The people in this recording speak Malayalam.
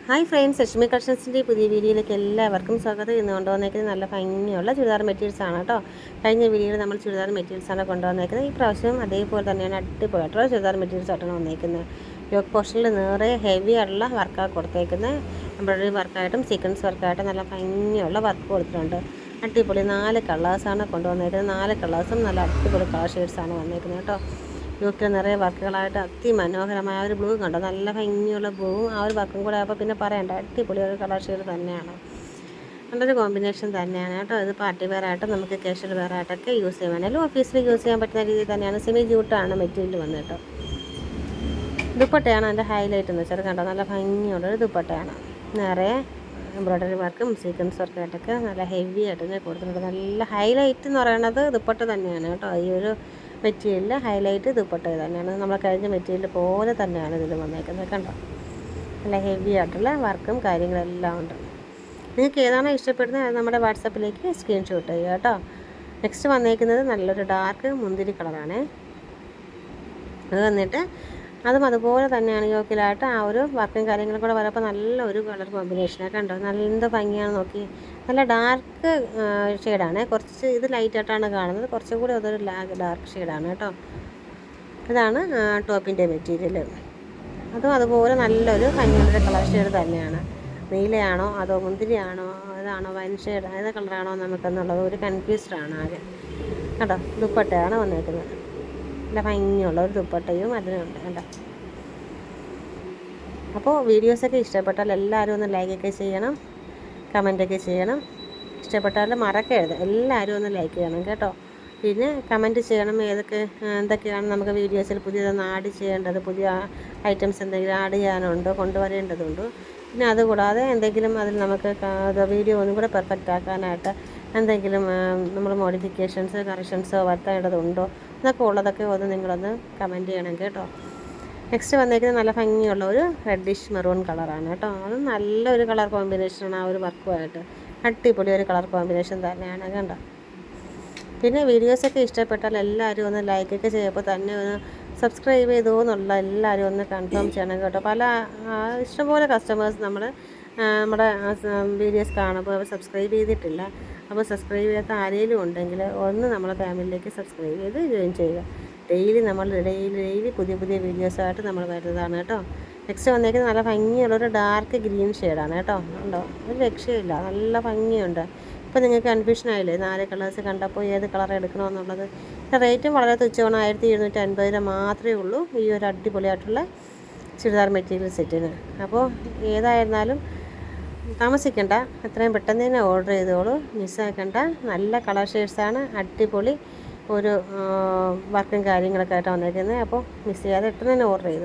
ഹായ് ഫ്രണ്ട്സ്, ലക്ഷ്മി കളക്ഷൻസിൻ്റെ പുതിയ വീഡിയോയിലേക്ക് എല്ലാവർക്കും സ്വാഗതം. ഇന്ന് കൊണ്ടുവന്നേക്കുന്നത് നല്ല ഭംഗിയുള്ള ചുരിദാർ മെറ്റീരിയൽസ് ആണ് കേട്ടോ. കഴിഞ്ഞ വീഡിയോയിൽ നമ്മൾ ചുരിദാർ മെറ്റീരിയൽസ് ആണ് കൊണ്ടുവന്നേക്കുന്നത്. ഈ പ്രാവശ്യം അതേപോലെ തന്നെയാണ് അടിപൊളിയായിട്ടുള്ള ചുരിദാർ മെറ്റീരിയൽസ് ആയിട്ടാണ് വന്നേക്കുന്നത്. യോക്ക് പോർഷനിൽ നിറയെ ഹെവി ആയിട്ടുള്ള വർക്കാണ് കൊടുത്തേക്കുന്നത്. എംബ്രോയിഡറി വർക്കായിട്ടും സീക്വൻസ് വർക്കായിട്ടും നല്ല ഭംഗിയുള്ള വർക്ക് കൊടുത്തിട്ടുണ്ട്. അടിപൊളി 4 കളേഴ്സാണ് കൊണ്ടുവന്നേക്കുന്നത്. 4 കളേഴ്സും നല്ല അടിപൊളി കളർ ഷെയ്ഡ്സാണ് വന്നേക്കുന്നത് കേട്ടോ. യോക്കിൽ നിറയെ വർക്കുകളായിട്ട് അതിമനോഹരമായ ഒരു ബ്ലൂ കണ്ടോ, നല്ല ഭംഗിയുള്ള ബ്ലൂവും ആ ഒരു വർക്കും കൂടെ ആയപ്പോൾ പിന്നെ പറയണ്ട, അടിപൊളി ഒരു കളർ ഷെയ്ഡ് തന്നെയാണ്. നല്ലൊരു കോമ്പിനേഷൻ തന്നെയാണ് കേട്ടോ. ഇത് പാർട്ടി വെയറായിട്ടും നമുക്ക് കാഷ്വൽ വെയറായിട്ടൊക്കെ യൂസ് ചെയ്യാൻ വേണമെങ്കിലും ഓഫീസിൽ യൂസ് ചെയ്യാൻ പറ്റുന്ന രീതിയിൽ തന്നെയാണ്. സെമി ജൂട്ടാണ് മെറ്റീരിയൽ വന്നത് കേട്ടോ. ദുപ്പട്ടയാണ് അതിൻ്റെ ഹൈലൈറ്റ് എന്ന് വെച്ചാൽ കണ്ടോ, നല്ല ഭംഗിയുള്ളൊരു ദുപ്പട്ടയാണ്. നിറയെ എംബ്രോയ്ഡറി വർക്കും സീക്വൻസ് വർക്കായിട്ടൊക്കെ നല്ല ഹെവി ആയിട്ട് തന്നെ കൊടുത്തിട്ടുണ്ട്. നല്ല ഹൈലൈറ്റ് എന്ന് പറയുന്നത് ദുപ്പട്ട തന്നെയാണ് കേട്ടോ. ഈ ഒരു മെറ്റീരിയലിൽ ഹൈലൈറ്റ് ദുപ്പട്ട തന്നെയാണ്. നമ്മൾ കഴിഞ്ഞ മെറ്റീരിയൽ പോലെ തന്നെയാണ് ഇതിൽ വന്നേക്കുന്നത് കണ്ടോ. നല്ല ഹെവി ആയിട്ടുള്ള വർക്കും കാര്യങ്ങളെല്ലാം ഉണ്ട്. നിങ്ങൾക്ക് ഏതാണോ ഇഷ്ടപ്പെടുന്നത് അത് നമ്മുടെ വാട്സപ്പിലേക്ക് സ്ക്രീൻഷോട്ട് ചെയ്യുക കേട്ടോ. നെക്സ്റ്റ് വന്നേക്കുന്നത് നല്ലൊരു ഡാർക്ക് മുന്തിരി കളറാണ്. അത് വന്നിട്ട് അതും അതുപോലെ തന്നെയാണ് യോക്കിലായിട്ട് ആ ഒരു വർക്കും കാര്യങ്ങളും കൂടെ വരുമ്പോൾ നല്ലൊരു കളർ കോമ്പിനേഷനാണ് കണ്ടോ. നല്ല ഭംഗിയാണ്. നോക്കി, നല്ല ഡാർക്ക് ഷെയ്ഡാണ്. കുറച്ച് ഇത് ലൈറ്റായിട്ടാണ് കാണുന്നത്, കുറച്ചും കൂടി അതൊരു ഡാർക്ക് ഷെയ്ഡാണ് കേട്ടോ. ഇതാണ് ടോപ്പിൻ്റെ മെറ്റീരിയൽ. അതും അതുപോലെ നല്ലൊരു ഭംഗിയുള്ള കളർ ഷെയ്ഡ് തന്നെയാണ്. നീലയാണോ അതോ മുന്തിരിയാണോ അതാണോ വൈൻ ഷെയ്ഡ് ഏത് കളറാണോ നമുക്കെന്നുള്ളത് ഒരു കൺഫ്യൂസ്ഡാണ് ആകെ കേട്ടോ. ദുപ്പട്ടയാണ് വന്നിരിക്കുന്നത്. നല്ല ഭംഗിയുള്ള ഒരു ദുപ്പട്ടയും അതിനുണ്ട് കേട്ടോ. അപ്പോൾ വീഡിയോസൊക്കെ ഇഷ്ടപ്പെട്ടാൽ എല്ലാവരും ഒന്ന് ലൈക്കൊക്കെ ചെയ്യണം, കമൻറ്റൊക്കെ ചെയ്യണം. ഇഷ്ടപ്പെട്ടാൽ മറക്കരുത്, എല്ലാവരും ഒന്ന് ലൈക്ക് ചെയ്യണം കേട്ടോ. പിന്നെ കമൻറ്റ് ചെയ്യണം എന്തൊക്കെയാണ് നമുക്ക് വീഡിയോസിൽ പുതിയതൊന്ന് ആഡ് ചെയ്യേണ്ടത്, പുതിയ ഐറ്റംസ് എന്തെങ്കിലും ആഡ് ചെയ്യാനുണ്ടോ, കൊണ്ടുവരേണ്ടതുണ്ടോ. പിന്നെ അതുകൂടാതെ എന്തെങ്കിലും അതിൽ നമുക്ക് വീഡിയോ ഒന്നും കൂടെ പെർഫെക്റ്റ് ആക്കാനായിട്ട് എന്തെങ്കിലും നമ്മൾ മോഡിഫിക്കേഷൻസ് കറക്ഷൻസോ വരുത്തേണ്ടതുണ്ടോ എന്നൊക്കെ ഉള്ളതൊക്കെ ഒന്ന് നിങ്ങളൊന്ന് കമൻറ്റ് ചെയ്യണം കേട്ടോ. നെക്സ്റ്റ് വന്നേക്കുന്നത് നല്ല ഭംഗിയുള്ള ഒരു റെഡിഷ് മെറൂൺ കളറാണ് കേട്ടോ. അത് നല്ലൊരു കളർ കോമ്പിനേഷനാണ്. ആ ഒരു വർക്കുമായിട്ട് അടിപൊളി ഒരു കളർ കോമ്പിനേഷൻ തന്നെയാണ് കണ്ടോ. പിന്നെ വീഡിയോസൊക്കെ ഇഷ്ടപ്പെട്ടാൽ എല്ലാവരും ഒന്ന് ലൈക്കൊക്കെ ചെയ്യുമ്പോൾ തന്നെ ഒന്ന് സബ്സ്ക്രൈബ് ചെയ്തോ എന്നുള്ള എല്ലാവരും ഒന്ന് കൺഫേം ചെയ്യണം കേട്ടോ. ഇഷ്ടംപോലെ കസ്റ്റമേഴ്സ് നമ്മുടെ വീഡിയോസ് കാണുമ്പോൾ അവർ സബ്സ്ക്രൈബ് ചെയ്തിട്ടില്ല. അപ്പോൾ സബ്സ്ക്രൈബ് ചെയ്യാത്ത ആരെങ്കിലും ഉണ്ടെങ്കിൽ ഒന്ന് നമ്മളെ ഫാമിലിയിലേക്ക് സബ്സ്ക്രൈബ് ചെയ്ത് ജോയിൻ ചെയ്യുക. ഡെയിലി പുതിയ പുതിയ വീഡിയോസായിട്ട് നമ്മൾ വരുന്നതാണ് കേട്ടോ. നെക്സ്റ്റ് വന്നേക്കുന്നത് നല്ല ഭംഗിയുള്ളൊരു ഡാർക്ക് ഗ്രീൻ ഷെയ്ഡാണ് കേട്ടോ. ഉണ്ടോ, ഒരു രക്ഷയില്ല, നല്ല ഭംഗിയുണ്ട്. ഇപ്പോൾ നിങ്ങൾക്ക് കൺഫ്യൂഷൻ ആയില്ലേ 4 കളേഴ്സ് കണ്ടപ്പോൾ ഏത് കളർ എടുക്കണമെന്നുള്ളത്. റേറ്റും വളരെ തുച്ഛമാണ്, 1750 രൂപ മാത്രമേ ഉള്ളൂ ഈ ഒരു അടിപൊളിയായിട്ടുള്ള ചുരിദാർ മെറ്റീരിയൽ സെറ്റിന്. അപ്പോൾ ഏതായിരുന്നാലും താമസിക്കണ്ട, എത്രയും പെട്ടെന്ന് തന്നെ ഓർഡർ ചെയ്തോളൂ, മിസ്സാക്കണ്ട. നല്ല കളർ ഷെയ്ഡ്സാണ്, അടിപൊളി ഒരു വർക്കും കാര്യങ്ങളൊക്കെ ആയിട്ട് വന്നിരിക്കുന്നത്. അപ്പോൾ മിസ് ചെയ്യാതെ പെട്ടെന്ന് തന്നെ ഓർഡർ ചെയ്തു.